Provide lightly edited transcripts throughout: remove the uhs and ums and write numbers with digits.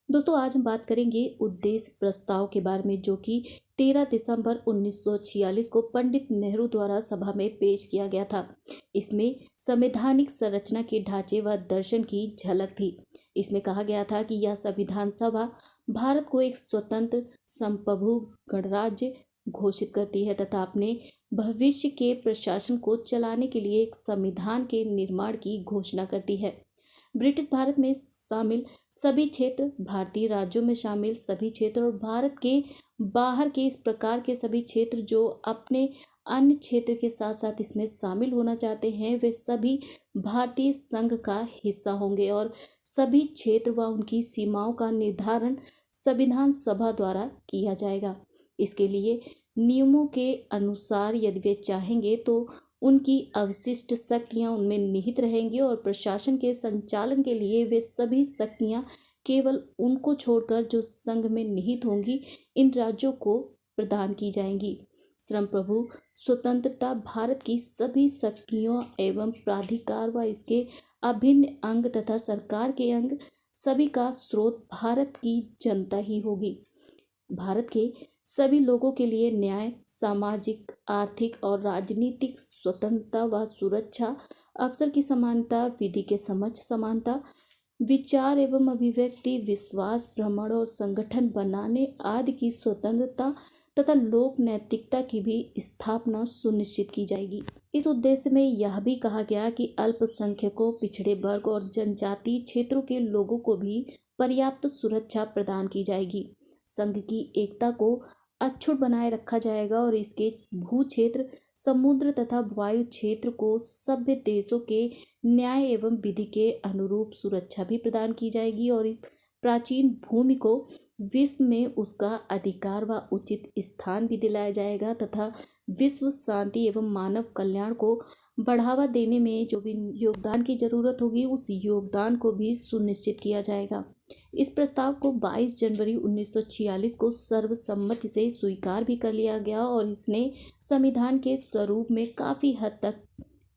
दोस्तों आज हम बात करेंगे उद्देश्य प्रस्ताव के बारे में, जो कि 13 दिसंबर 1946 को पंडित नेहरू द्वारा सभा में पेश किया गया था। इसमें संवैधानिक संरचना के ढांचे व दर्शन की झलक थी। इसमें कहा गया था कि यह संविधान सभा भारत को एक स्वतंत्र संप्रभु गणराज्य घोषित करती है तथा अपने भविष्य के प्रशासन को चलाने के लिए एक संविधान के निर्माण की घोषणा करती है। ब्रिटिश भारत में शामिल सभी क्षेत्र, भारतीय राज्यों में शामिल सभी क्षेत्र और भारत के बाहर के इस प्रकार के सभी क्षेत्र जो अपने अन्य क्षेत्र के साथ साथ इसमें शामिल होना चाहते हैं, वे सभी भारतीय संघ का हिस्सा होंगे और सभी क्षेत्र व उनकी सीमाओं का निर्धारण संविधान सभा द्वारा किया जाएगा। इसके लिए नियमों के अनुसार यदि वे चाहेंगे तो उनकी अवशिष्ट शक्तियां उनमें निहित रहेंगी और प्रशासन के संचालन के लिए वे सभी शक्तियां केवल उनको छोड़कर जो संघ में निहित होंगी इन राज्यों को प्रदान की जाएंगी। श्रम प्रभु स्वतंत्रता भारत की सभी शक्तियों एवं प्राधिकार व इसके अभिन्न अंग तथा सरकार के अंग सभी का स्रोत भारत की जनता ही होगी। भारत के सभी लोगों के लिए न्याय, सामाजिक, आर्थिक और राजनीतिक स्वतंत्रता व सुरक्षा, अवसर की समानता, विधि के समक्ष समानता, विचार एवं अभिव्यक्ति, विश्वास, भ्रमण और संगठन बनाने आदि की स्वतंत्रता तथा लोक नैतिकता की भी स्थापना सुनिश्चित की जाएगी। इस उद्देश्य में यह भी कहा गया कि अल्पसंख्यकों, पिछड़े वर्ग और जनजातीय क्षेत्रों के लोगों को भी पर्याप्त सुरक्षा प्रदान की जाएगी। संघ की एकता को अक्षुण्ण बनाए रखा जाएगा और इसके भू क्षेत्र, समुद्र तथा वायु क्षेत्र को सभ्य देशों के न्याय एवं विधि के अनुरूप सुरक्षा भी प्रदान की जाएगी और प्राचीन भूमि को विश्व में उसका अधिकार व उचित स्थान भी दिलाया जाएगा तथा विश्व शांति एवं मानव कल्याण को बढ़ावा देने में जो भी योगदान की जरूरत होगी उस योगदान को भी सुनिश्चित किया जाएगा। इस प्रस्ताव को 22 जनवरी 1946 को सर्वसम्मति से स्वीकार भी कर लिया गया और इसने संविधान के स्वरूप में काफ़ी हद तक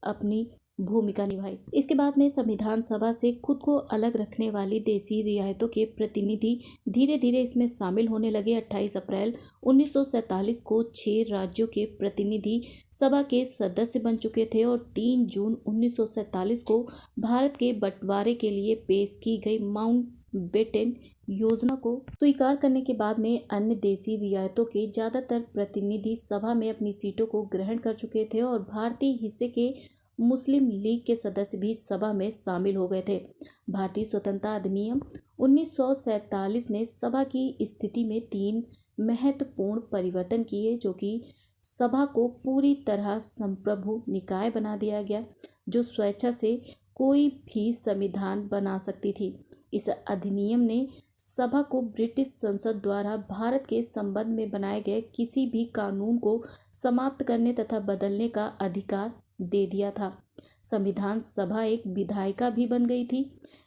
अपनी भूमिका निभाई। इसके बाद में संविधान सभा से खुद को अलग रखने वाली देसी रियायतों के प्रतिनिधि धीरे धीरे इसमें शामिल होने लगे। 28 अप्रैल 1947 को 6 राज्यों के प्रतिनिधि सभा के सदस्य बन चुके थे और 3 जून 1947 को भारत के बंटवारे के लिए पेश की गई माउंटबेटन योजना को स्वीकार करने के बाद में अन्य देसी रियायतों के ज़्यादातर प्रतिनिधि सभा में अपनी सीटों को ग्रहण कर चुके थे और भारतीय हिस्से के मुस्लिम लीग के सदस्य भी सभा में शामिल हो गए थे। भारतीय स्वतंत्रता अधिनियम 1947 ने सभा की स्थिति में 3 महत्वपूर्ण परिवर्तन किए, जो कि सभा को पूरी तरह संप्रभु निकाय बना दिया गया, जो स्वेच्छा से कोई भी संविधान बना सकती थी। इस अधिनियम ने सभा को ब्रिटिश संसद द्वारा भारत के संबंध में बनाए गए किसी भी कानून को समाप्त करने तथा बदलने का अधिकार दे दिया था। संविधान सभा एक विधायिका भी बन गई थी।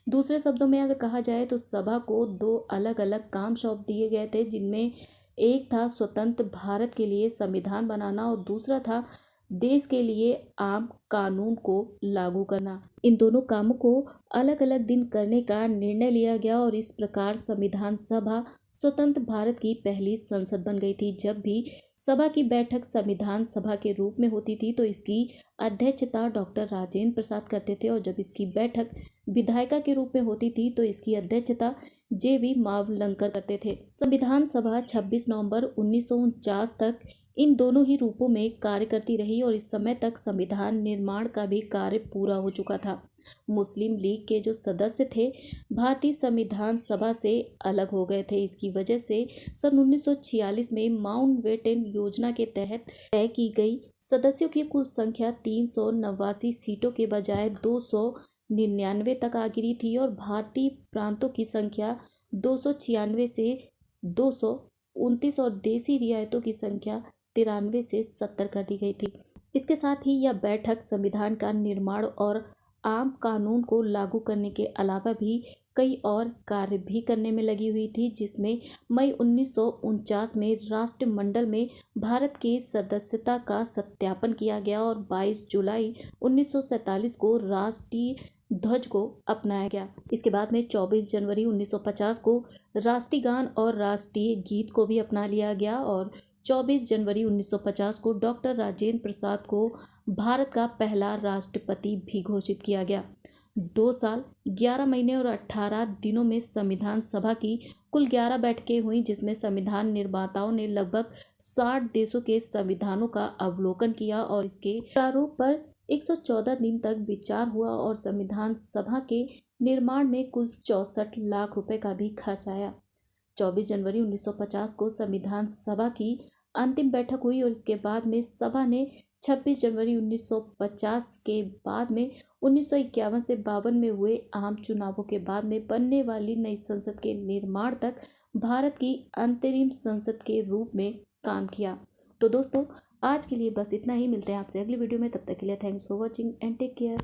दूसरे शब्दों में अगर कहा जाए तो सभा को 2 अलग अलग काम सौंप दिए गए थे, जिनमें एक था स्वतंत्र भारत के लिए संविधान बनाना और दूसरा था देश के लिए आम कानून को लागू करना। इन दोनों कामों को अलग अलग दिन करने का निर्णय लिया गया और इस प्रकार संविधान सभा स्वतंत्र भारत की पहली संसद बन गई थी। जब भी सभा की बैठक संविधान सभा के रूप में होती थी तो इसकी अध्यक्षता डॉक्टर राजेंद्र प्रसाद करते थे और जब इसकी बैठक विधायिका के रूप में होती थी तो इसकी अध्यक्षता JV मावलंकर करते थे। संविधान सभा 26 नवंबर 1949 तक इन दोनों ही रूपों में कार्य करती रही और इस समय तक संविधान निर्माण का भी कार्य पूरा हो चुका था। मुस्लिम लीग के जो सदस्य थे भारतीय संविधान सभा से अलग हो गए थे। इसकी वजह से सन 1946 में माउंटबेटन योजना के तहत तय की गई सदस्यों की कुल संख्या 389 सीटों के बजाय 299 तक आ गिरी थी और भारतीय प्रांतों की संख्या 296 से 229 और देसी रियायतों की संख्या 93 से 70 कर दी गई थी। इसके साथ ही यह बैठक संविधान का निर्माण और आम कानून को लागू करने के अलावा भी कई और कार्य भी करने में लगी हुई थी, जिसमें मई 1949 में राष्ट्रमंडल में भारत के सदस्यता का सत्यापन किया गया और 22 जुलाई 1947 को राष्ट्रीय ध्वज को अपनाया गया। इसके बाद में 24 जनवरी 1950 को राष्ट्रीय गान और राष्ट्रीय गीत को भी अपना लिया गया और 24 जनवरी 1950 को डॉक्टर राजेंद्र प्रसाद को भारत का पहला राष्ट्रपति भी घोषित किया गया। 2 साल 11 महीने और 18 दिनों में संविधान सभा की कुल 11 बैठकें हुई, जिसमें संविधान निर्माताओं ने लगभग 60 देशों के संविधानों का अवलोकन किया और इसके प्रारूप पर 114 दिन तक विचार हुआ और संविधान सभा के निर्माण में कुल 64 लाख रुपए का भी खर्च आया। 24 जनवरी 1950 को संविधान सभा की अंतिम बैठक हुई और इसके बाद में सभा ने 26 जनवरी 1950 के बाद में 1951 से 52 में हुए आम चुनावों के बाद में बनने वाली नई संसद के निर्माण तक भारत की अंतरिम संसद के रूप में काम किया। तो दोस्तों, आज के लिए बस इतना ही। मिलते हैं आपसे अगली वीडियो में, तब तक के लिए thanks for watching and take care.